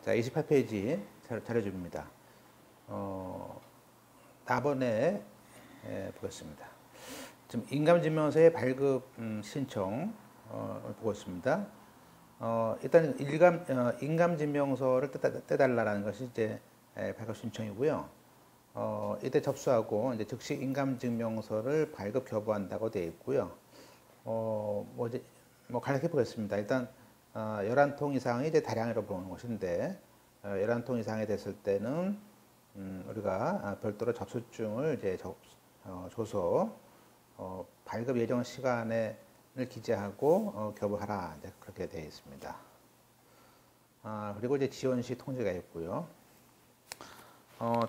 자, 28페이지 자료집입니다. 답안에 보겠습니다. 지금 인감증명서의 발급 신청 보고 있습니다. 일단 인감증명서를 떼달라는 것이 이제 발급 신청이고요. 이때 접수하고 이제 즉시 인감증명서를 발급 교부한다고 되어 있고요. 간략히 보겠습니다. 일단 11통 이상이 이제 다량으로 보는 것인데 11통 이상이 됐을 때는 우리가 별도로 접수증을 이제 줘서 발급 예정 시간을 기재하고 교부하라 이제 그렇게 되어 있습니다. 그리고 이제 지원 시 통지가 있고요.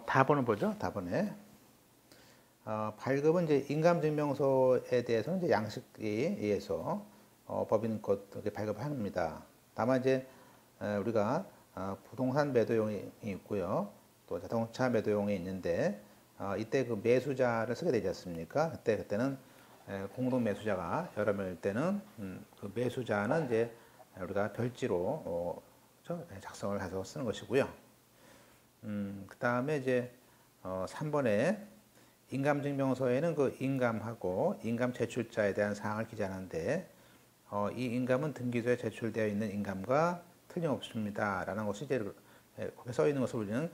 답안을 보죠. 답안에 발급은 이제 인감증명서에 대해서는 이제 양식에 의해서 법인껏 발급을 합니다. 다만 이제 우리가 부동산 매도용이 있고요, 또 자동차 매도용이 있는데 이때 그 매수자를 쓰게 되지 않습니까? 그때는 공동 매수자가 여러 명일 때는 그 매수자는 이제 우리가 별지로 작성을 해서 쓰는 것이고요. 그 다음에 이제 3번에 인감증명서에는 그 인감하고 인감 제출자에 대한 사항을 기재하는데 이 인감은 등기소에 제출되어 있는 인감과 틀림없습니다 라는 것이 이제 거기에 써 있는 것을 우리는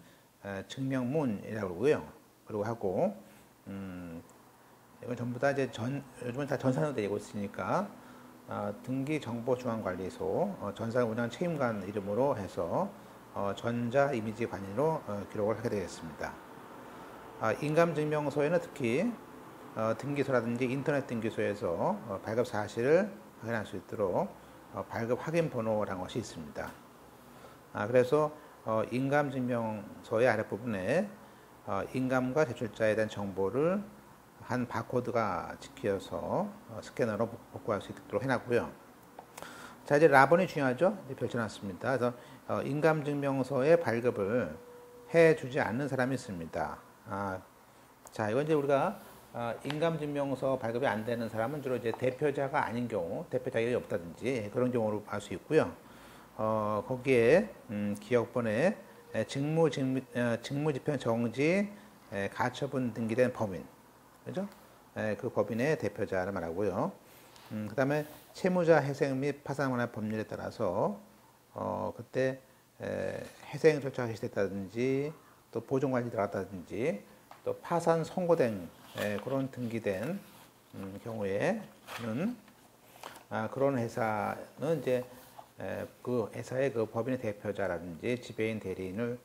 증명문이라고 그러고요. 그리고 하고 이건 전부 다 이제 요즘은 다 전산으로 되고 있으니까 등기정보중앙관리소 전산 운영 책임관 이름으로 해서 전자이미지관리로 기록을 하게 되겠습니다. 인감증명서에는 특히 등기소라든지 인터넷 등기소에서 발급 사실을 확인할 수 있도록 발급 확인 번호라는 것이 있습니다. 그래서 인감증명서의 아랫부분에 인감과 제출자에 대한 정보를 한 바코드가 찍혀서 스캐너로 복구할 수 있도록 해놨고요. 자, 이제 라번이 중요하죠. 이제 펼쳐놨습니다. 그래서 인감증명서의 발급을 해주지 않는 사람이 있습니다. 자, 이건 이제 우리가 인감증명서 발급이 안 되는 사람은 주로 이제 대표자가 아닌 경우, 대표 자격이 없다든지 그런 경우로 알 수 있고요. 거기에 기억번에 직무집행 정지 가처분 등기된 법인, 그죠? 그 법인의 대표자를 말하고요. 그 다음에 채무자 회생 및 파산 관할 법률에 따라서 그때 회생 절차가 개시됐다든지 또 보존관리 들어갔다든지 또 파산 선고된 그런 등기된 경우에는 그런 회사는 이제 그 회사의 그 법인의 대표자라든지 지배인 대리인을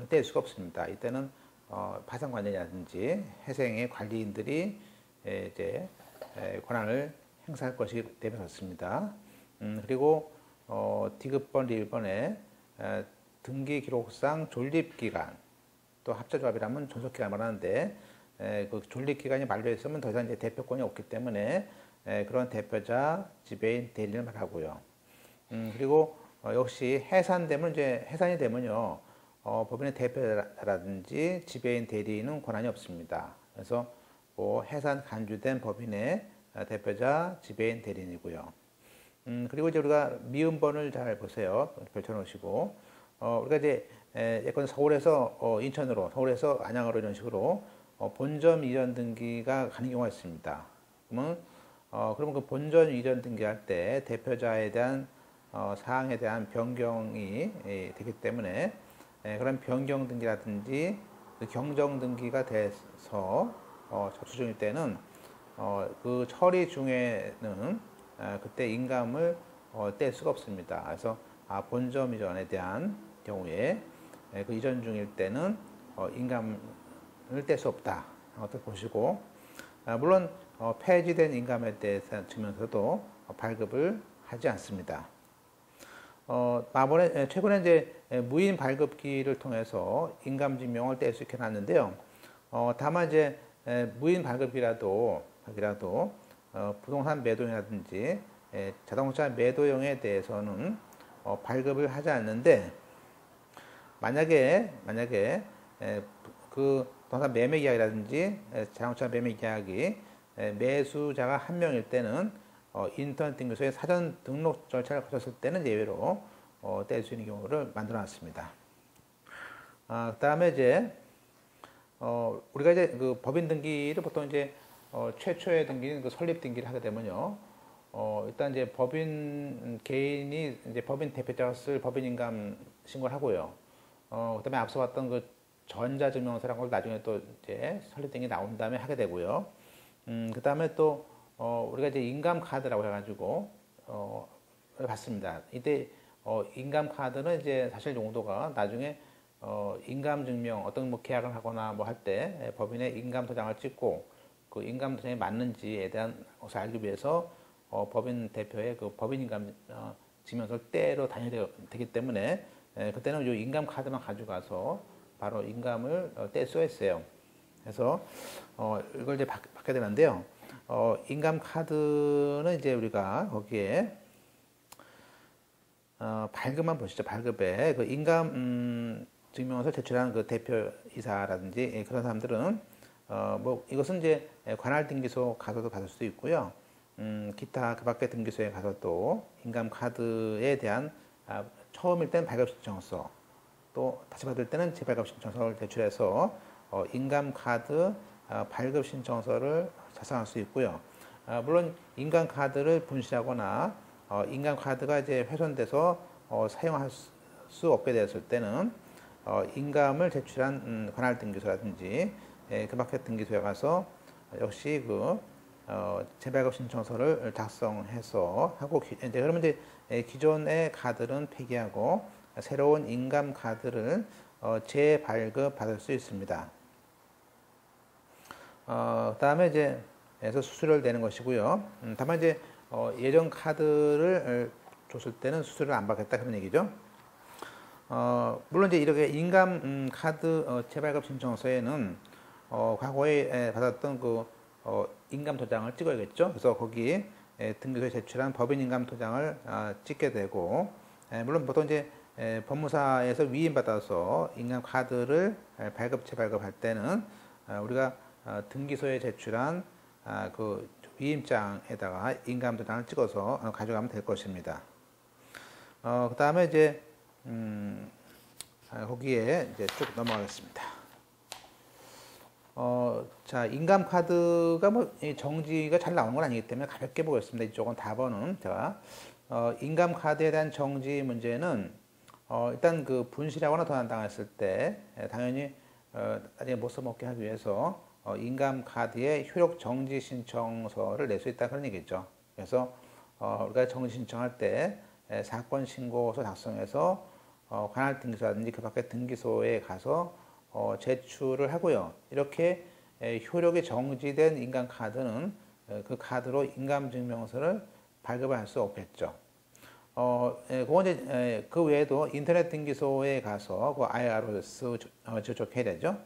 뗄 수가 없습니다. 이때는 파산관리라든지 회생의 관리인들이 이제 권한을 행사할 것이 되면 그렇습니다. 그리고 디귿번, 리을번에 등기 기록상 존립기간, 또 합자조합이라면 존속기간 말하는데 그 존립기간이 만료 있으면 더 이상 이제 대표권이 없기 때문에 그런 대표자, 지배인, 대리인을 말하고요. 그리고 역시 해산되면 이제 해산이 되면요 법인의 대표라든지 지배인, 대리인은 권한이 없습니다. 그래서 해산 간주된 법인의 대표자, 지배인, 대리인이고요. 그리고 이제 우리가 미음번을 잘 보세요. 펼쳐놓으시고 우리가 이제 예컨대 서울에서 인천으로, 서울에서 안양으로 이런 식으로 본점 이전 등기가 가는 경우가 있습니다. 그러면 그 본점 이전 등기할 때 대표자에 대한 사항에 대한 변경이 되기 때문에 그런 변경 등기라든지 그 경정 등기가 돼서 접수 중일 때는 그 처리 중에는 그때 인감을 뗄 수가 없습니다. 그래서 본점 이전에 대한 경우에 그 이전 중일 때는 인감을 뗄 수 없다. 어떻게 보시고 물론 폐지된 인감에 대해서 증명서도 발급을 하지 않습니다. 최근에 이제 무인 발급기를 통해서 인감증명을 뗄 수 있게 해놨는데요. 다만 이제 무인 발급기라도 부동산 매도용이라든지 자동차 매도용에 대해서는 발급을 하지 않는데 만약에 그 부동산 매매 계약이라든지 자동차 매매 계약이 매수자가 한 명일 때는 인터넷 등기소에 사전 등록 절차를 거쳤을 때는 예외로 뗄 수 있는 경우를 만들어 놨습니다. 그다음에 이제 우리가 이제 그 법인 등기를 보통 이제 최초의 등기는 그 설립 등기를 하게 되면요. 일단 이제 법인 개인이 이제 법인 대표자가 쓸 법인 인감 신고를 하고요. 그다음에 앞서 봤던 그 전자증명서라는 걸 나중에 또 이제 설립 등기 나온 다음에 하게 되고요. 그다음에 또 우리가 이제 인감 카드라고 해가지고 봤습니다. 이때 인감 카드는 이제 사실 용도가 나중에 인감 증명 어떤 뭐 계약을 하거나 뭐 할 때 법인의 인감 도장을 찍고 그 인감 도장이 맞는지에 대한 것을 알기 위해서 법인 대표의 그 법인 인감 증명서를 떼러 다녀야 되기 때문에 그때는 이 인감 카드만 가져가서 바로 인감을 뗄 수가 있어요. 그래서 이걸 이제 받게 되는데요. 인감 카드는 이제 우리가 거기에 발급만 보시죠. 발급에 그 인감 증명서를 제출한 그 대표이사라든지 그런 사람들은 뭐 이것은 이제 관할 등기소 가서도 받을 수도 있고요. 기타 그 밖에 등기소에 가서 또 인감 카드에 대한 처음일 때는 발급 신청서, 또 다시 받을 때는 재발급 신청서를 제출해서 인감 카드 발급 신청서를 작성할 수 있고요. 물론 인감 카드를 분실하거나 인감 카드가 이제 훼손돼서 사용할 수 없게 되었을 때는 인감을 제출한 관할 등기소라든지 그 밖에 등기소에 가서 역시 그 재발급 신청서를 작성해서 하고 이제 그러면 이제 기존의 카드는 폐기하고 새로운 인감 카드를 재발급 받을 수 있습니다. 그다음에 이제 해서 수수료를 내는 것이고요. 다만 이제 예전 카드를 줬을 때는 수수료를 안 받겠다 그런 얘기죠. 물론 이제 이렇게 인감 카드 재발급 신청서에는 과거에 받았던 그 인감 도장을 찍어야겠죠. 그래서 거기 등기소에 제출한 법인 인감 도장을 찍게 되고, 물론 보통 이제 법무사에서 위임받아서 인감 카드를 발급 재발급할 때는 우리가 등기소에 제출한 그 위임장에다가 인감 도장을 찍어서 가져가면 될 것입니다. 그 다음에 이제 거기에 이제 쭉 넘어가겠습니다. 자, 인감 카드가 뭐 정지가 잘 나오는 건 아니기 때문에 가볍게 보겠습니다. 이쪽은 답은 제가 인감 카드에 대한 정지 문제는 일단 그 분실하거나 도난당했을 때 당연히 나중에 못 써먹게 하기 위해서 인감 카드에 효력 정지 신청서를 낼 수 있다 그런 얘기죠. 그래서 우리가 정지 신청할 때 사건 신고서 작성해서 관할 등기소라든지 그 밖에 등기소에 가서 제출을 하고요. 이렇게 효력이 정지된 인감 카드는 그 카드로 인감 증명서를 발급을 할 수 없겠죠. 그건 이제 그 외에도 인터넷 등기소에 가서 그 IRS 접촉해야 되죠.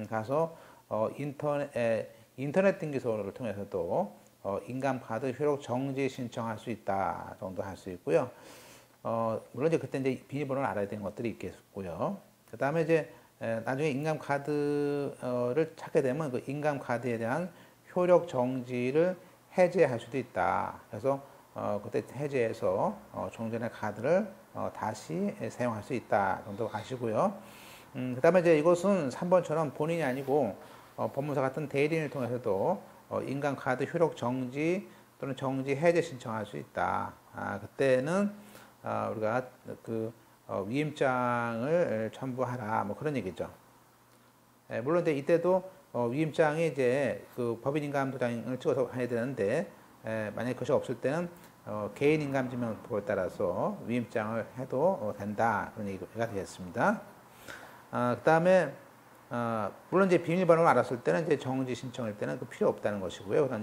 가서 인터넷 등기소를 통해서도 인감 카드 효력 정지 신청할 수 있다 정도 할 수 있고요. 물론 이제 그때 이제 비밀번호를 알아야 되는 것들이 있겠고요. 그 다음에 이제 나중에 인감 카드를 찾게 되면 그 인감 카드에 대한 효력 정지를 해제할 수도 있다. 그래서 그때 해제해서 종전의 카드를 다시 사용할 수 있다 정도 아시고요. 그 다음에 이제 이것은 3번처럼 본인이 아니고 법무사 같은 대리인을 통해서도 인감 카드 효력 정지 또는 정지 해제 신청할 수 있다. 그때는 우리가 그 위임장을 첨부하라 뭐 그런 얘기죠. 물론 이제 이때도 위임장이 이제 그 법인 인감 도장을 찍어서 해야 되는데 만약에 그것이 없을 때는 개인 인감 증명법에 따라서 위임장을 해도 된다 그런 얘기가 되겠습니다. 그 다음에 물론 이제 비밀번호를 알았을 때는 이제 정지 신청할 때는 그 필요 없다는 것이고요. 그런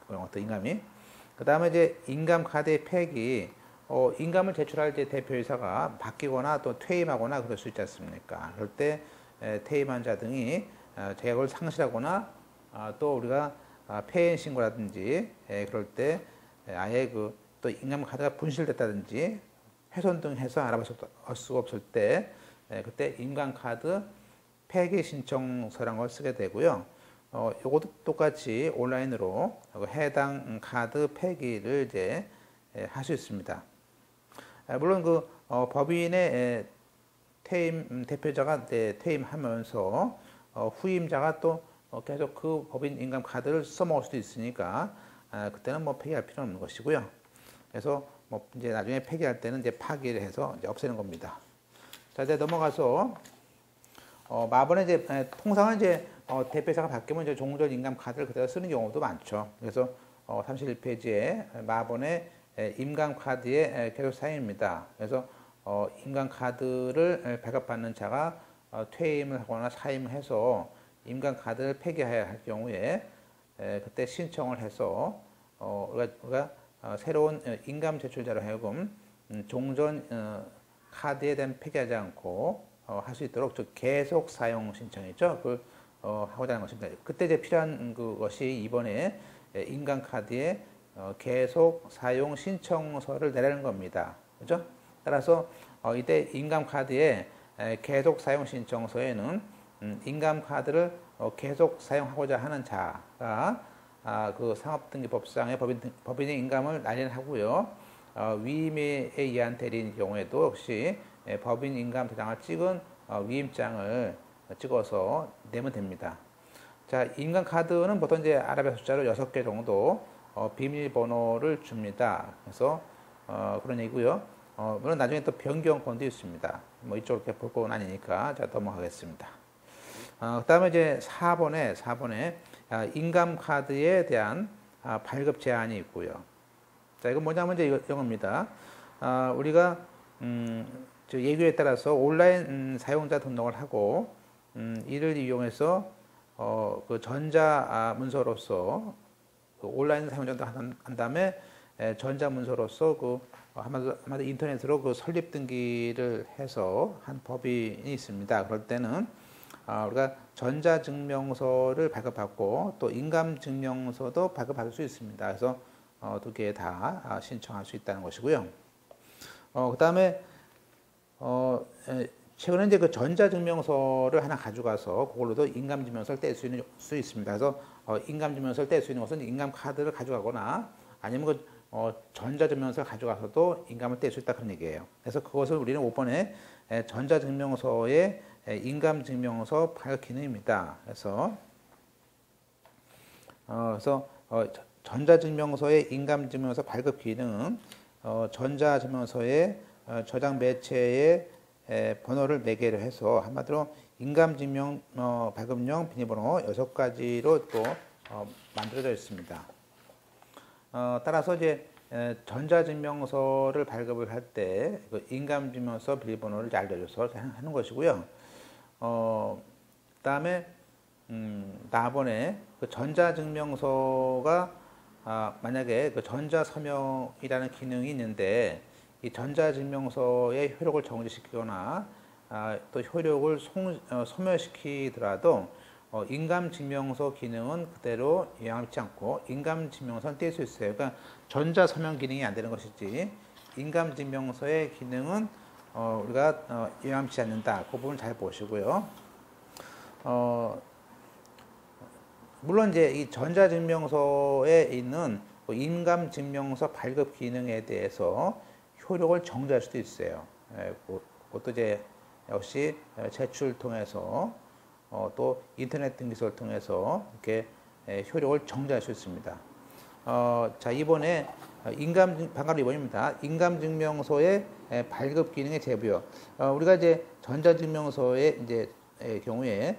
그런 어떤 인감이. 그 다음에 이제 인감 카드의 폐기, 인감을 제출할 때 대표이사가 바뀌거나 또 퇴임하거나 그럴 수 있지 않습니까? 그럴 때 퇴임한 자 등이 자격을 상실하거나 또 우리가 폐인 신고라든지 그럴 때 아예 그 또 인감 카드가 분실됐다든지 훼손 등 해서 알아볼 수가 없을 때 그때 인감 카드 폐기 신청서란 걸 쓰게 되고요. 요것도 똑같이 온라인으로 해당 카드 폐기를 이제 할 수 있습니다. 물론 그 법인의 퇴임 대표자가 퇴임하면서 후임자가 또 계속 그 법인 인감 카드를 써먹을 수도 있으니까 그때는 뭐 폐기할 필요는 없는 것이고요. 그래서 뭐 이제 나중에 폐기할 때는 이제 파기를 해서 이제 없애는 겁니다. 자, 이제 넘어가서 마번에 이제 통상은 이제 대표자가 바뀌면 이제 종전 인감 카드를 그대로 쓰는 경우도 많죠. 그래서 31페이지에 마번의 인감 카드의 계속 사용입니다. 그래서 인감 카드를 발급받는 자가 퇴임을 하거나 사임해서 인감 카드를 폐기해야 할 경우에 그때 신청을 해서 우리가 새로운 인감 제출자로 하여금 종전 카드에 대한 폐기하지 않고 할 수 있도록 즉 계속 사용 신청이죠. 그걸 하고자 하는 것입니다. 그때 이제 필요한 그것이 이번에 인감 카드에 계속 사용 신청서를 내라는 겁니다. 그죠? 따라서 이때 인감 카드에 계속 사용 신청서에는 인감 카드를 계속 사용하고자 하는 자가 그 상업등기법상의 법인의 인감을 날인하고요. 위임에 의한 대리인 경우에도 역시 법인 인감 도장을 찍은 위임장을 찍어서 내면 됩니다. 자, 인감 카드는 보통 이제 아랍의 숫자로 6개 정도 비밀번호를 줍니다. 그래서 그런 얘기고요. 물론 나중에 또 변경권도 있습니다. 뭐 이쪽으로 이렇게 볼 건 아니니까 자 넘어가겠습니다. 그다음에 이제 4번에 인감 카드에 대한 발급 제한이 있고요. 자, 이건 뭐냐면 이제 이겁니다. 우리가 예규에 따라서 온라인 사용자 등록을 하고 이를 이용해서 그 전자 문서로서 그 온라인 사용자도 한 다음에 전자 문서로서 그 아마도 인터넷으로 그 설립 등기를 해서 한 법인이 있습니다. 그럴 때는 우리가 전자증명서를 발급받고 또 인감증명서도 발급받을 수 있습니다. 그래서 두 개 다 신청할 수 있다는 것이고요. 그 다음에 최근에 이제 그 전자증명서를 하나 가져가서 그걸로도 인감증명서를 뗄 수 있습니다. 그래서 인감증명서를 뗄 수 있는 것은 인감카드를 가져가거나 아니면 그 전자증명서를 가져가서도 인감을 뗄 수 있다 그런 얘기예요. 그래서 그것을 우리는 5번에 전자증명서의 인감증명서 발급 기능입니다. 그래서 전자증명서의 인감증명서 발급 기능은 전자증명서의 저장 매체의 번호를 4개를 해서 한마디로 인감증명 발급용 비밀번호 6가지로 또 만들어져 있습니다. 따라서 이제 전자증명서를 발급을 할 때 그 인감증명서 비밀번호를 알려줘서 하는 것이고요. 그다음에 나번에 그 전자증명서가 만약에 그 전자서명이라는 기능이 있는데 이 전자증명서의 효력을 정지시키거나 또 효력을 소멸시키더라도 인감증명서 기능은 그대로 영향을 미치지 않고 인감증명서는 뗄 수 있어요. 그러니까 전자서명 기능이 안 되는 것이지 인감증명서의 기능은 우리가 영향을 미치지 않는다. 그 부분 잘 보시고요. 물론 이제 이 전자증명서에 있는 인감증명서 발급 기능에 대해서 효력을 정지할 수도 있어요. 그것도 이제 역시 제출 통해서 또 인터넷 등기소를 통해서 이렇게 효력을 정지할 수 있습니다. 자, 이번에 방금 이번입니다. 인감증명서의 발급 기능의 제부요. 우리가 이제 전자증명서의 이제 경우에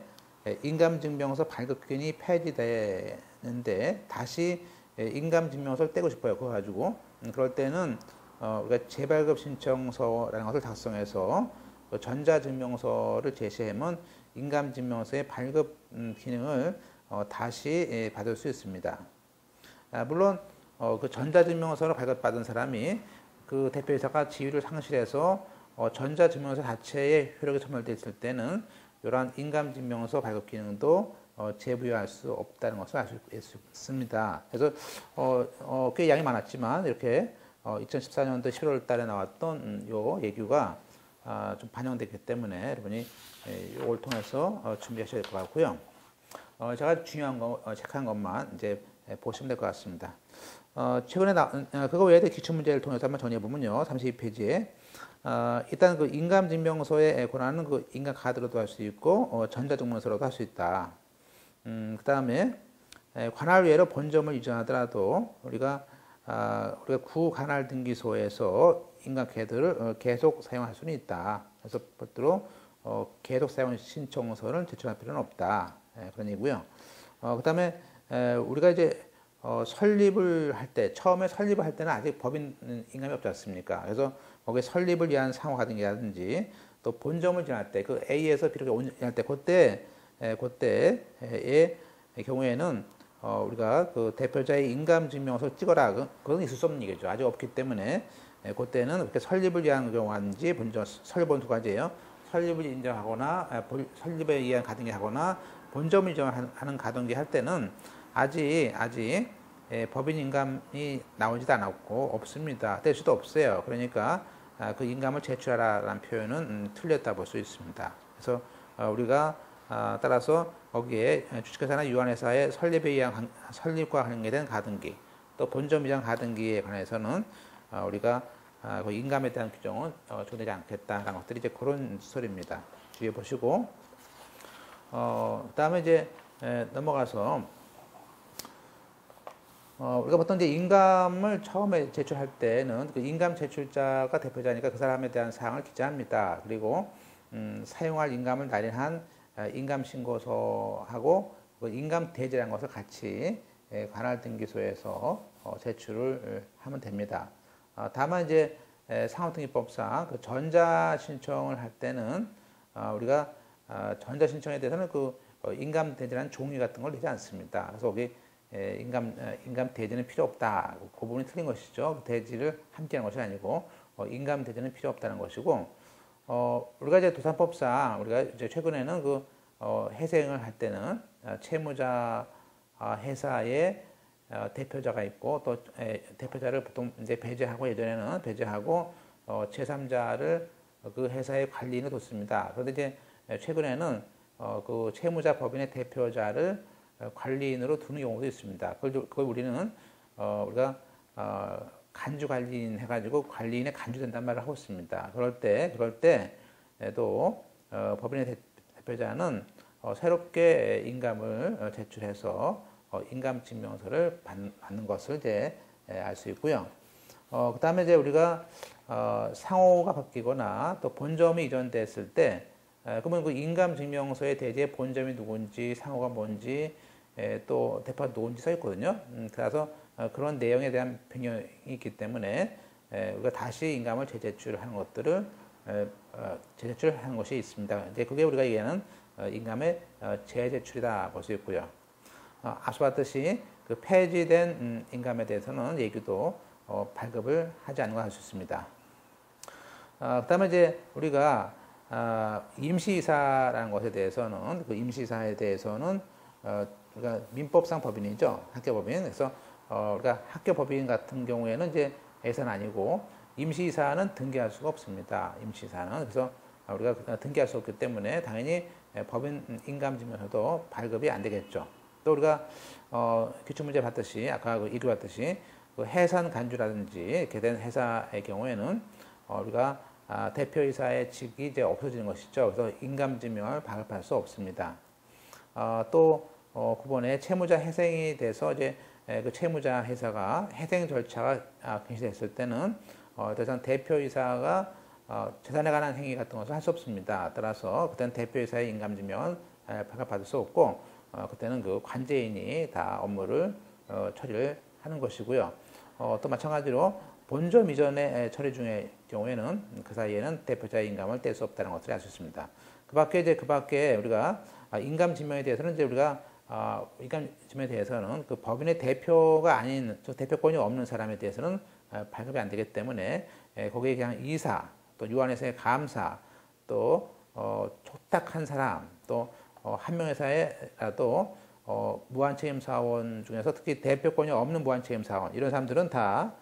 인감증명서 발급 기능이 폐지되는데 다시 인감증명서를 떼고 싶어요. 그거 가지고 그럴 때는 우리가 재발급 신청서라는 것을 작성해서 전자증명서를 제시하면 인감증명서의 발급 기능을 다시 받을 수 있습니다. 물론 그 전자증명서를 발급받은 사람이 그 대표이사가 지위를 상실해서 전자증명서 자체의 효력이 소멸됐을 때는 이러한 인감증명서 발급 기능도 재부여할 수 없다는 것을 알 수 있습니다. 그래서 꽤 양이 많았지만 이렇게 2014년도 11월 달에 나왔던 요 예규가 좀 반영됐기 때문에 여러분이 이걸 통해서 준비하셔야 될 것 같고요. 제가 중요한 거 체크한 것만 이제 보시면 될 것 같습니다. 최근에 그거 외에도 기출문제를 통해서 한번 정리해 보면요. 32페이지에 일단 그 인감증명서의 권한은 그 인감카드로도 할 수 있고 전자증명서로도 할 수 있다. 그 다음에 관할 외로 본점을 이전하더라도 우리가 구관할 등기소에서 인감카드를 계속 사용할 수는 있다. 그래서 별도로 계속 사용 신청서를 제출할 필요는 없다. 그런 얘기고요. 그 다음에 우리가 이제 설립을 할 때, 처음에 설립을 할 때는 아직 법인 인감이 없지 않습니까? 그래서 거기에 설립을 위한 상호 가등기라든지 또 본점을 지날 때, 그 A에서 B로 지날 때, 그때의 경우에는 우리가 그 대표자의 인감증명서 찍어라. 그건 있을 수 없는 얘기죠. 아직 없기 때문에 그때는 이렇게 설립을 위한 경우인지 본점, 설립은 두 가지예요. 설립을 인정하거나 설립에 의한 가등기 하거나 본점을 인정하는 가등기 할 때는 아직 법인 인감이 나오지도 않았고 없습니다. 될 수도 없어요. 그러니까 그 인감을 제출하라는 표현은 틀렸다 볼 수 있습니다. 그래서 우리가 따라서 거기에 주식회사나 유한회사의 설립에 의한 설립과 관계된 가등기, 또 본점 이전 가등기에 관해서는 우리가 그 인감에 대한 규정은 적용되지 않겠다라는 것들이 이제 그런 소리입니다. 주의해 보시고, 그다음에 이제 넘어가서 우리가 보통 이제 인감을 처음에 제출할 때는 그 인감 제출자가 대표자니까 그 사람에 대한 사항을 기재합니다. 그리고 사용할 인감을 날인한 인감신고서하고 그 인감대지라는 것을 같이 관할등기소에서 제출을 하면 됩니다. 다만 이제 상호등기법상 그 전자신청을 할 때는 우리가 전자신청에 대해서는 그 인감대지라는 종이 같은 걸 내지 않습니다. 그래서 거기 인감 대지는 필요 없다. 그 부분이 틀린 것이죠. 대지를 함께하는 것이 아니고 인감 대지는 필요 없다는 것이고, 우리가 이제 도산법상 우리가 이제 최근에는 그 회생을 할 때는 채무자 회사의 대표자가 있고 또 대표자를 보통 이제 배제하고 예전에는 배제하고 제3자를 그 회사의 관리인에 뒀습니다. 그런데 이제 최근에는 그 채무자 법인의 대표자를 관리인으로 두는 경우도 있습니다. 그걸 우리는 우리가 간주 관리인 해가지고 관리인에 간주된단 말을 하고 있습니다. 그럴 때도 법인의 대표자는 새롭게 인감을 제출해서 인감증명서를 받는 것을 이제 알 수 있고요. 그 다음에 이제 우리가 상호가 바뀌거나 또 본점이 이전됐을 때 그러면 그 인감증명서의 대지의 본점이 누군지 상호가 뭔지 또 대표가 누군지 써 있거든요. 그래서 그런 내용에 대한 변경이 있기 때문에 우리가 다시 인감을 재제출하는 것들을 재제출하는 것이 있습니다. 이제 그게 우리가 얘기하는 인감의 재제출이다 볼 수 있고요. 앞서 봤듯이 그 폐지된 인감에 대해서는 얘기도 발급을 하지 않는 걸 알 수 있습니다. 그다음에 이제 우리가 임시이사라는 것에 대해서는 그 임시이사에 대해서는 우리가 민법상 법인이죠. 학교법인. 그래서 우리가 학교법인 같은 경우에는 이제 예산 아니고 임시이사는 등기할 수가 없습니다. 임시이사는. 그래서 우리가 등기할 수 없기 때문에 당연히 법인 인감증명서도 발급이 안 되겠죠. 또 우리가 기출문제 봤듯이 아까 그 이루 봤듯이 그 해산 간주라든지 이렇게 된 회사의 경우에는 우리가 대표이사의 직이 이제 없어지는 것이죠. 그래서 인감증명을 발급할 수 없습니다. 또 그번에 채무자 회생이 돼서 이제 그 채무자 회사가 회생 절차가 개시됐을 때는 더 이상 대표이사가 재산에 관한 행위 같은 것을 할 수 없습니다. 따라서 그때는 대표이사의 인감증명은 발급받을 수 없고 그때는 그 관제인이 다 업무를 처리를 하는 것이고요. 또 마찬가지로 본점 이전의 처리 중의 경우에는 그 사이에는 대표자의 인감을 뗄 수 없다는 것을 알 수 있습니다. 그 밖에 우리가 인감증명에 대해서는 이제 우리가 인감증명에 대해서는 그 법인의 대표가 아닌 대표권이 없는 사람에 대해서는 발급이 안 되기 때문에 거기에 그냥 이사, 또 유한회사의 감사, 또 촉탁한 사람, 또 한 명회사에라도 무한책임사원 중에서 특히 대표권이 없는 무한책임사원 이런 사람들은 다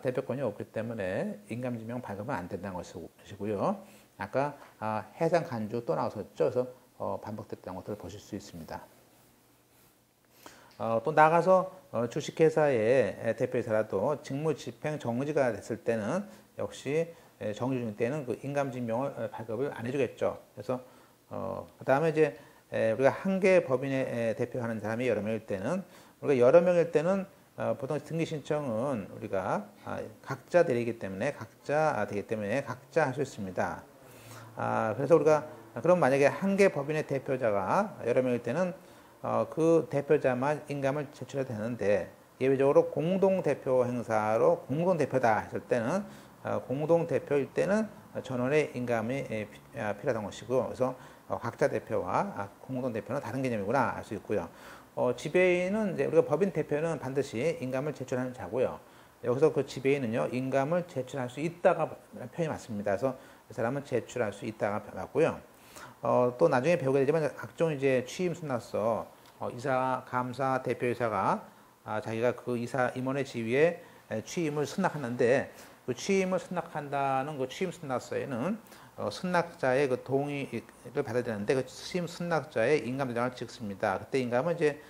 대표권이 없기 때문에 인감증명 발급은 안 된다는 것이고요. 아까 해상 간주 또 나왔었죠. 그래서 반복됐다는 것들을 보실 수 있습니다. 또 나가서 주식회사의 대표이사라도 직무집행 정지가 됐을 때는 역시 정규직 때는 그 인감증명을 발급을 안 해주겠죠. 그래서 그다음에 이제 우리가 한 개 법인에 대표하는 사람이 여러 명일 때는 우리가 여러 명일 때는 보통 등기 신청은 우리가 각자 되기 때문에 각자 할 수 있습니다. 그래서 우리가 그럼 만약에 한 개 법인의 대표자가 여러 명일 때는 그 대표자만 인감을 제출해도 되는데 예외적으로 공동대표 행사로 공동대표다 했을 때는 공동대표일 때는 전원의 인감이 필요하다는 것이고 그래서 각자 대표와 공동대표는 다른 개념이구나 알 수 있고요. 지배인은 이제 우리가 법인 대표는 반드시 인감을 제출하는 자고요. 여기서 그 지배인은요 인감을 제출할 수 있다가 표현이 맞습니다. 그래서 그 사람은 제출할 수 있다가 맞고요. 또 나중에 배우게 되지만 각종 이제 취임 순납서 이사, 감사, 대표이사가 자기가 그 이사 임원의 지위에 취임을 승낙하는데 그 취임을 승낙한다는 그 취임 승낙서에는 승낙자의 그 동의를 받아야 되는데 그 취임 승낙자의 인감 도장을 찍습니다. 그때 인감은 이제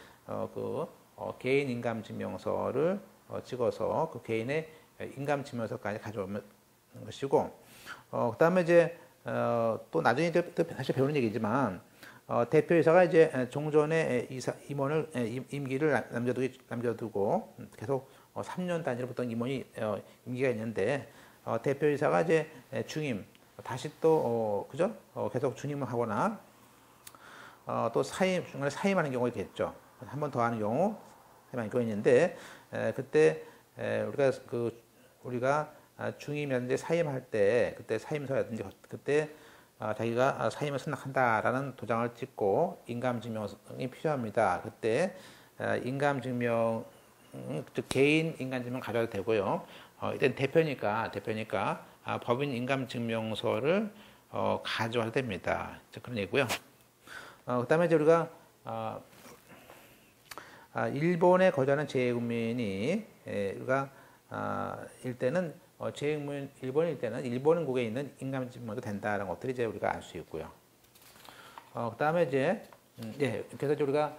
개인 인감 증명서를 찍어서 그 개인의 인감 증명서까지 가져오는 것이고 그다음에 이제 또 나중에 이제 다시 배우는 얘기지만 대표이사가 이제 종전에 임원을 임기를 남겨두고 계속 3년 단위로 보통 임원이 임기가 있는데 대표이사가 이제 중임 다시 또 그죠? 계속 중임을 하거나 또 중간에 사임하는 경우가 있겠죠. 한 번 더 하는 경우 사임하는 경우가 있는데 그때 우리가 중임이라든지 사임할 때 그때 사임서라든지 그때 자기가 사임을 승낙한다라는 도장을 찍고 인감증명이 필요합니다. 그때 인감증명 즉 개인 인감증명 가져도 되고요. 일단 대표니까 법인 인감증명서를 가져와도 됩니다. 그런 얘기고요. 그다음에 이제 우리가 일본에 거주하는 재외국민이 우리가 일때는 일본일 때는 일본국에 있는 인감증명도 된다는 것들이 이제 우리가 알 수 있고요. 그다음에 이제 그래서 우리가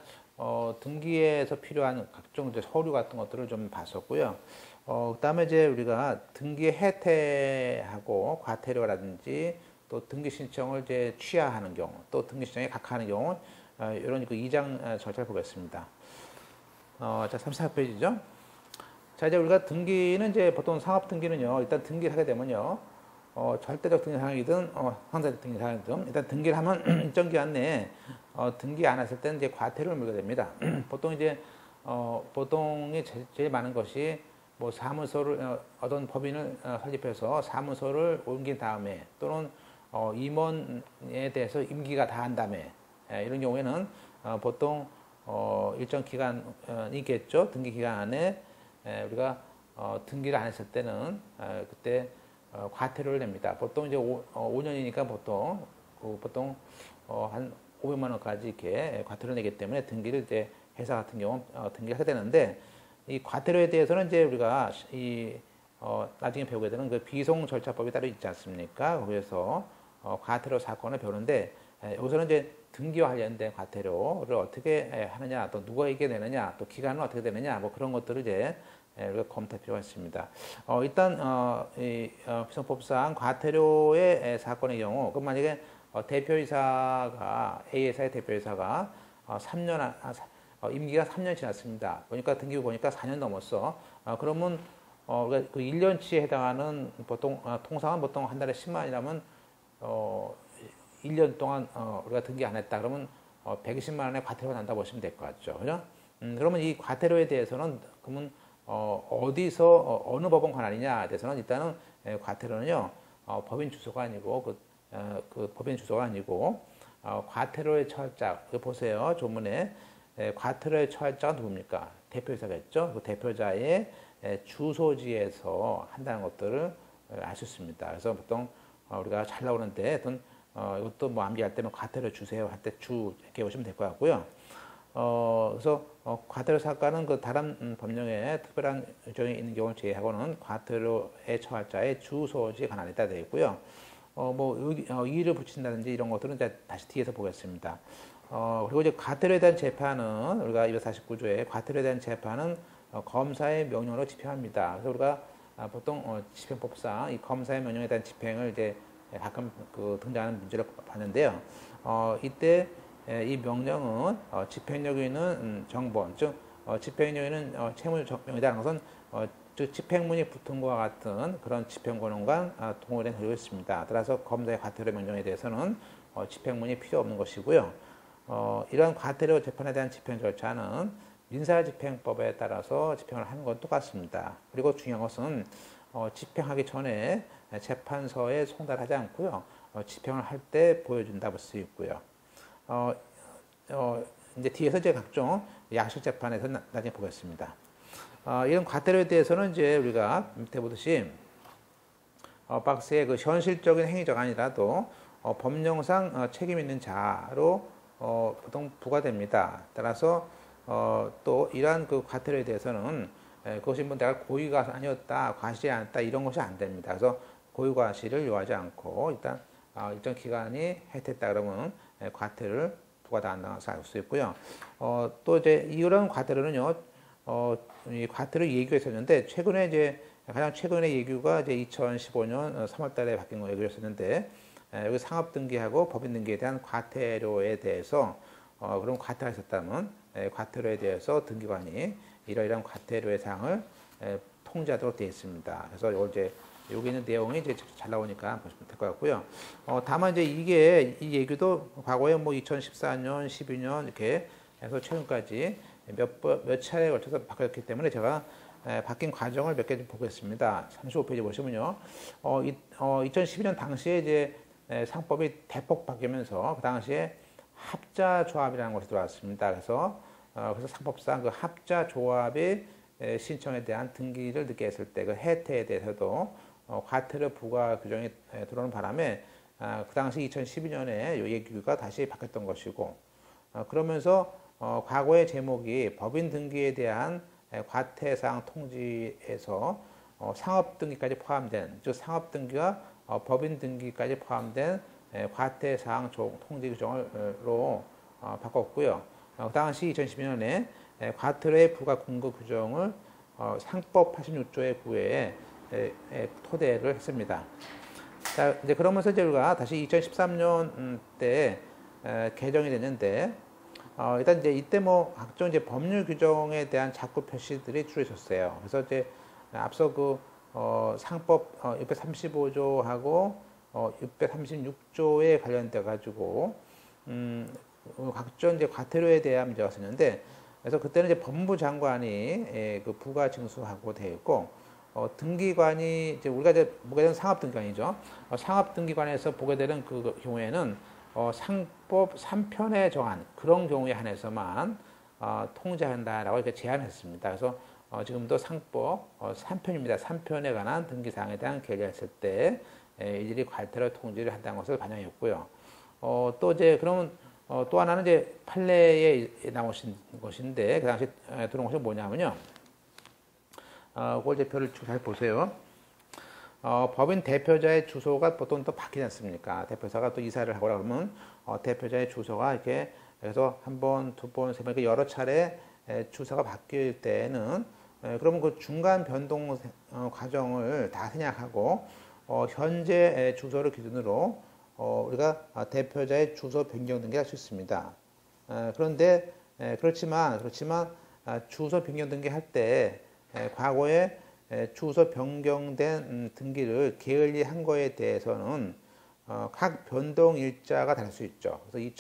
등기에서 필요한 각종 이제 서류 같은 것들을 좀 봤었고요. 그다음에 이제 우리가 등기 해태하고 과태료라든지 또 등기 신청을 이제 취하하는 경우, 또 등기 신청에 각하하는 경우 이런 그 2장 절차를 보겠습니다. 자, 34페이지죠. 자, 이제 우리가 등기는 이제 보통 상업 등기는요, 일단 등기를 하게 되면요, 절대적 등기 상황이든, 상대적 등기 상황이든, 일단 등기를 하면 일정 기간 내에, 등기 안 했을 때는 이제 과태료를 물게 됩니다. 보통 이제, 보통이 제일 많은 것이 뭐 사무소를, 어떤 법인을 설립해서 사무소를 옮긴 다음에 또는, 임원에 대해서 임기가 다 한 다음에, 이런 경우에는, 보통, 일정 기간이 있겠죠. 등기 기간 안에, 우리가 등기를 안 했을 때는 그때 과태료를 냅니다. 보통 이제 5년이니까 보통 한 500만 원까지 이렇게 과태료를 내기 때문에 등기를 이제 회사 같은 경우 등기를 하게 되는데 이 과태료에 대해서는 이제 우리가 나중에 배우게 되는 그 비송 절차법이 따로 있지 않습니까? 거기에서 과태료 사건을 배우는데 여기서는 이제 등기와 관련된 과태료를 어떻게 하느냐, 또 누구에게 내느냐, 또 기간은 어떻게 되느냐, 뭐 그런 것들을 이제 우리가 검토할 필요가 있습니다. 일단 비상법상 과태료의 사건의 경우, 그럼 만약에 대표이사가 A회사의 대표이사가 3년 임기가 3년 지났습니다. 보니까 등기부 보니까 4년 넘었어. 그러면 그 1년치에 해당하는 보통 통상은 보통 한 달에 10만 원이라면 1년 동안 우리가 등기 안 했다 그러면 120만 원의 과태료가 난다 보시면 될 것 같죠. 그죠? 그러면 이 과태료에 대해서는 그러면 어디서 어느 법원 관할이냐에 대해서는 일단은 과태료는요 법인 주소가 아니고 그 법인 주소가 아니고 과태료의 처할자 보세요 조문에 과태료의 처할자가 누굽니까? 대표이사겠죠. 그 대표자의 주소지에서 한다는 것들을 알 수 있습니다. 그래서 보통 우리가 잘 나오는데 어떤 이것도 뭐 암기할 때면 과태료 주세요 할 때 주 이렇게 오시면 될 것 같고요. 그래서 과태료 사건은 그 다른 법령에 특별한 조정이 있는 경우를 제외하고는 과태료의 처할자의 주소지에 관한 있다 되어 있고요. 뭐 이의를 붙인다든지 이런 것들은 이제 다시 뒤에서 보겠습니다. 그리고 이제 과태료에 대한 재판은 우리가 249조에 과태료에 대한 재판은 검사의 명령으로 집행합니다. 그래서 우리가 보통 집행법상 이 검사의 명령에 대한 집행을 이제 가끔 등장하는 문제를 봤는데요. 이때 이 명령은 집행력이 있는 정본, 즉 집행력이 있는 채무명령이라는 것은 즉 집행문이 붙은 것과 같은 그런 집행권과 동일한 되고 있습니다. 따라서 검사의 과태료 명령에 대해서는 집행문이 필요 없는 것이고요. 이러한 과태료 재판에 대한 집행 절차는 민사집행법에 따라서 집행을 하는 건 똑같습니다. 그리고 중요한 것은 집행하기 전에 재판서에 송달하지 않고요. 집행을 할 때 보여준다 볼 수 있고요. 이제 뒤에서 이제 각종 양식 재판에서 나중에 보겠습니다. 이런 과태료에 대해서는 이제 우리가 밑에 보듯이 박스에 그 현실적인 행위자가 아니라도 법령상 책임 있는 자로 보통 부과됩니다. 따라서 또 이러한 그 과태료에 대해서는 그것이 뭐 내가 고의가 아니었다, 과실이 아니었다 이런 것이 안 됩니다. 그래서 고의 과실을 요하지 않고 일단 일정 기간이 해태했다 그러면 과태료를 부과당한다고 알 수 있고요. 또 이제 이런 과태료는요, 이 과태료 예규가 있었는데 최근에 이제 가장 최근의 예규가 이제 2015년 3월달에 바뀐 예규였었는데 여기 상업 등기하고 법인 등기에 대한 과태료에 대해서 그런 과태료가 있었다면 과태료에 대해서 등기관이 이러이러한 과태료의 사항을 통지하도록 되어 있습니다. 그래서 이걸 이제 여기 있는 내용이 이제 잘 나오니까 보시면 될 것 같고요. 다만 이제 이게 이 얘기도 과거에 뭐 2014년, 12년 이렇게 해서 최근까지 몇 차례에 걸쳐서 바뀌었기 때문에 제가 바뀐 과정을 몇 개 좀 보겠습니다. 35페이지 보시면요. 2012년 당시에 이제 상법이 대폭 바뀌면서 그 당시에 합자조합이라는 것이 들어왔습니다. 그래서 상법상 그 합자조합의 신청에 대한 등기를 늦게 했을 때 그 해태에 대해서도 과태료 부과 규정이 들어오는 바람에 그 당시 2012년에 이 예규가 다시 바뀌었던 것이고 그러면서 과거의 제목이 법인 등기에 대한 과태사항 통지에서 상업 등기까지 포함된 즉 상업 등기와 법인 등기까지 포함된 과태사항 통지 규정으로 바꿨고요. 그 당시 2012년에 과태료의 부과 근거 규정을 상법 86조의 9회에 토대를 했습니다. 자, 이제 그러면서 이제 우리가 다시 2013년 때 개정이 됐는데 일단 이제 이때 뭐 각종 이제 법률 규정에 대한 자꾸 표시들이 주로 있었어요. 그래서 이제 앞서 그 상법 635조하고 636조에 관련돼 가지고 각종 이제 과태료에 대한 문제가 있었는데 그래서 그때는 이제 법무부 장관이 그 부과 징수하고 되어 있고 등기관이 이제 우리가 이제 보게 되는 상업등기관이죠. 상업등기관에서 보게 되는 그 경우에는 상법 3편에 정한 그런 경우에 한해서만 통지한다라고 이렇게 제안했습니다. 그래서 지금도 상법 3편입니다. 3편에 관한 등기사항에 대한 결의했을 때 이들이 과태료 통지를 한다는 것을 반영했고요. 또 이제 그러면 또 하나는 이제 판례에 나오신 것인데 그 당시 들어온 것이 뭐냐면요. 그걸 이제 표를 잘 보세요. 법인 대표자의 주소가 보통 또 바뀌지 않습니까? 대표자가 또 이사를 하고 그러면 대표자의 주소가 이렇게 그래서 한 번, 두 번, 세 번 이렇게 여러 차례 주소가 바뀔 때는 그러면 그 중간 변동 과정을 다 생략하고 현재 주소를 기준으로 우리가 대표자의 주소 변경 등기할 수 있습니다. 그런데 그렇지만 주소 변경 등기할 때 과거에 주소 변경된 등기를 게을리한 거에 대해서는 각 변동 일자가 다를 수 있죠. 그래서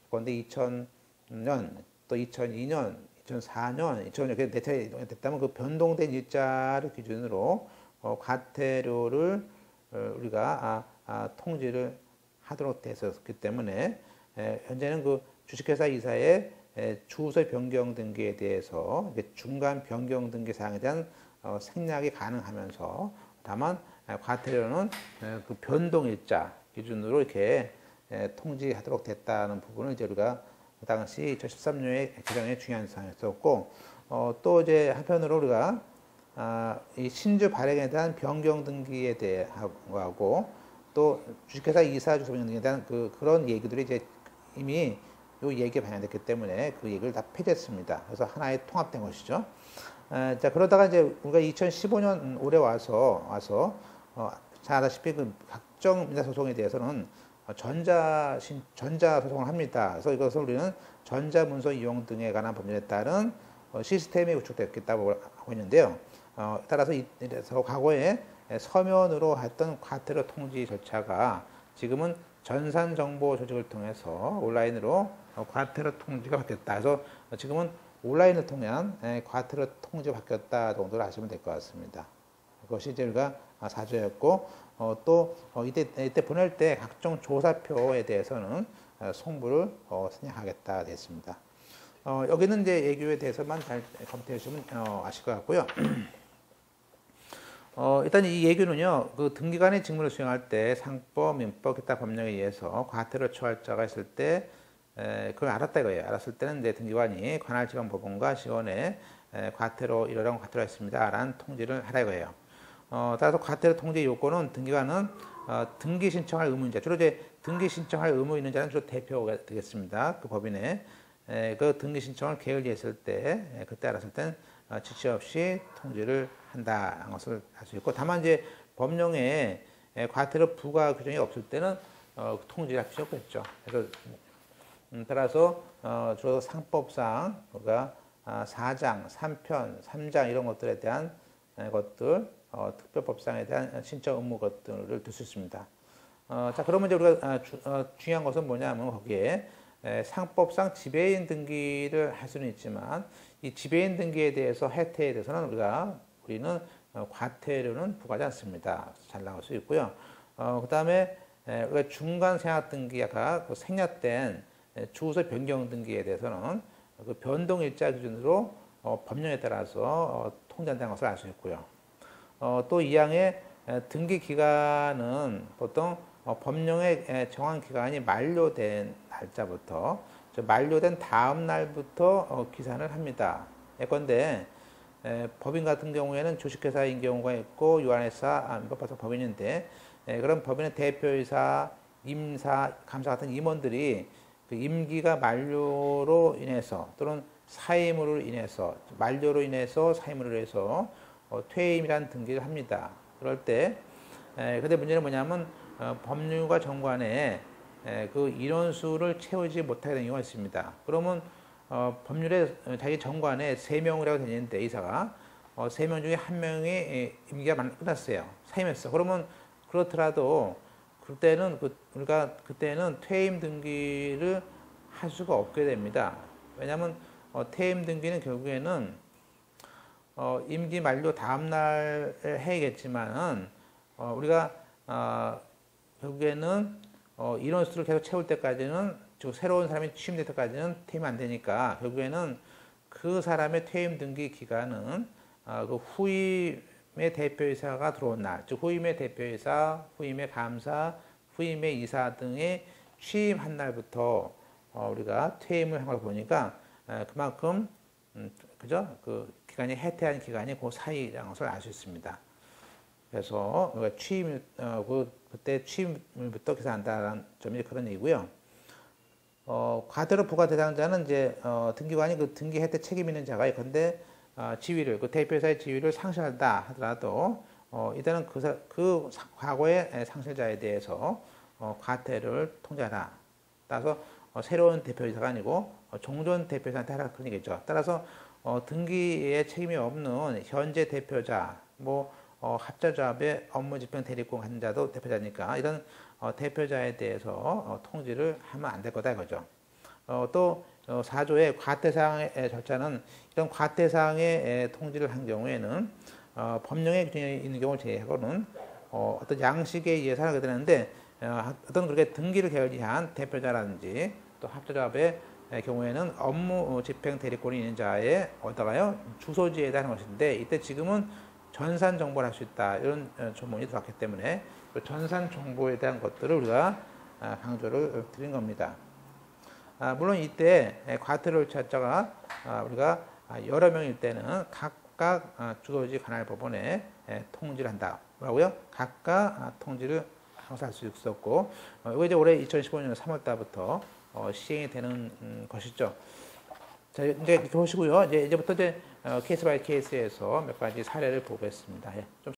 그런데 2000년, 또 2002년, 2004년, 2000년 이렇게 네 차례 됐다면 그 변동된 일자를 기준으로 과태료를 우리가 통지를 하도록 되었기 때문에 현재는 그 주식회사 이사의 주소 변경 등기에 대해서 중간 변경 등기 사항에 대한 생략이 가능하면서 다만 과태료는 그 변동일자 기준으로 이렇게 통지하도록 됐다는 부분을 이제 우리가 그 당시 2013년에 개정의 중요한 사항이었고 또 이제 한편으로 우리가 이 신주 발행에 대한 변경 등기에 대하고 또 주식회사 이사 주소 변경 등기에 대한 그런 얘기들이 이제 이미 이 얘기에 반영됐기 때문에 그 얘기를 다 폐지했습니다. 그래서 하나의 통합된 것이죠. 자, 그러다가 이제 우리가 2015년 올해 잘 아다시피 그 각종 민사소송에 대해서는 전자 소송을 합니다. 그래서 이것을 우리는 전자문서 이용 등에 관한 법률에 따른 시스템이 구축되었다고 하고 있는데요. 따라서 이래서 과거에 서면으로 했던 과태료 통지 절차가 지금은 전산정보 조직을 통해서 온라인으로 과태료 통지가 바뀌었다. 그래서 지금은 온라인을 통한 과태료 통지가 바뀌었다 정도로 아시면 될 것 같습니다. 그것이 이제 우리가 사조였고, 이때 보낼 때 각종 조사표에 대해서는 송부를 선양하겠다 됐습니다. 여기는 이제 예규에 대해서만 잘 검토해 주시면 아실 것 같고요. 일단 이 예규는요, 그 등기관의 직무를 수행할 때 상법, 민법, 기타 법령에 의해서 과태료 초할 자가 있을 때 그걸 알았다 이거예요. 알았을 때는 이제 등기관이 관할 지방법원과 시원에 과태료 이러한 과태료가 있습니다. 라는 통지를 하라 이거예요. 따라서 과태료 통지 요건은 등기관은 등기 신청할 의무인자, 주로 이제 등기 신청할 의무 있는 자는 주로 대표가 되겠습니다. 그 법인에 그 등기 신청을 게을리했을 때, 그때 알았을 때는 지체 없이 통지를 한다는 것을 알 수 있고, 다만 이제 법령에 과태료 부과 규정이 없을 때는 통지를 할 필요가 없겠죠. 그래서 따라서 주로 상법상 우리가 4장, 3편, 3장 이런 것들에 대한 것들, 특별법상에 대한 신청 의무 것들을 둘 수 있습니다. 자, 그러면 이제 우리가 중요한 것은 뭐냐면 거기에 상법상 지배인 등기를 할 수는 있지만 이 지배인 등기에 대해서 혜택에 대해서는 우리는 과태료는 부과하지 않습니다. 잘 나올 수 있고요. 그 다음에 우리가 중간 생략 등기, 아까 그 생략된 주소 변경 등기에 대해서는 그 변동 일자 기준으로 법령에 따라서 통제한다는 것을 알 수 있고요. 또 이 항의 등기 기간은 보통 법령의 정한 기간이 만료된 날짜부터 만료된 다음 날부터 기산을 합니다. 예컨대 법인 같은 경우에는 주식회사인 경우가 있고 유한회사, 민법파산 법인인데 그런 법인의 대표이사, 임사, 감사 같은 임원들이 그 임기가 만료로 인해서 또는 사임으로 인해서 만료로 인해서 사임으로 인해서 퇴임이라는 등기를 합니다. 그럴 때 근데 문제는 뭐냐면 법률과 정관에 그 인원수를 채우지 못하게 되는 경우가 있습니다. 그러면 법률에 자기 정관에 3명이라고 되어 있는데 이사가 3명 중에 1명이 임기가 끝났어요. 사임했어. 그러면 그렇더라도 그때는 그때는 퇴임 등기를 할 수가 없게 됩니다. 왜냐하면 퇴임 등기는 결국에는 임기 만료 다음 날 해야겠지만은 우리가 결국에는 인원수를 계속 채울 때까지는 즉 새로운 사람이 취임될 때까지는 퇴임이 안 되니까 결국에는 그 사람의 퇴임 등기 기간은 그 후임의 대표이사가 들어온 날, 즉 후임의 대표이사, 후임의 감사, 후임의 이사 등의 취임한 날부터 우리가 퇴임을 한 걸 보니까 그만큼 그죠? 그 기간이 해태한 기간이 그 사이라는 것을 알 수 있습니다. 그래서 취임 그때 취임부터 계산한다는 점이 그런 얘기고요. 과태료 부과 대상자는 이제 등기관이 그 등기 혜택 책임 있는 자가 있건데 지위를 그 대표이사의 지위를 상실한다 하더라도 이때는 그 과거의 상실자에 대해서 과태료를 통제하라. 따라서 새로운 대표이사가 아니고 종전 대표이사한테 하라 그런 얘기죠. 따라서 등기에 책임이 없는 현재 대표자, 합자조합의 업무 집행 대리권 갖는 자도 대표자니까 이런 대표자에 대해서 통지를 하면 안 될 거다 이거죠. 또 4조의 과태사항의 절차는 이런 과태사항의 통지를 한 경우에는 법령에 규정이 있는 경우를 제외하고는 어떤 양식에 의해서 하게 되는데 어떤 그렇게 등기를 게을리한 대표자라든지 또 합자조합의 경우에는 업무 집행 대리권이 있는 자의 어디다가요 주소지에 대한 것인데 이때 지금은 전산 정보를 할 수 있다 이런 조문이 들어왔기 때문에 그 전산 정보에 대한 것들을 우리가 강조를 드린 겁니다. 물론 이때 과태료를 찾자가 우리가 여러 명일 때는 각각 주소지 관할 법원에 통지를 한다. 뭐라고요? 각각 통지를 항상 할 수 있었고 이거 이제 올해 2015년 3월 달부터 시행이 되는 것이죠. 자, 이제 이렇게 보시고요. 이제부터 케이스 바이 케이스에서 몇 가지 사례를 보겠습니다. 좀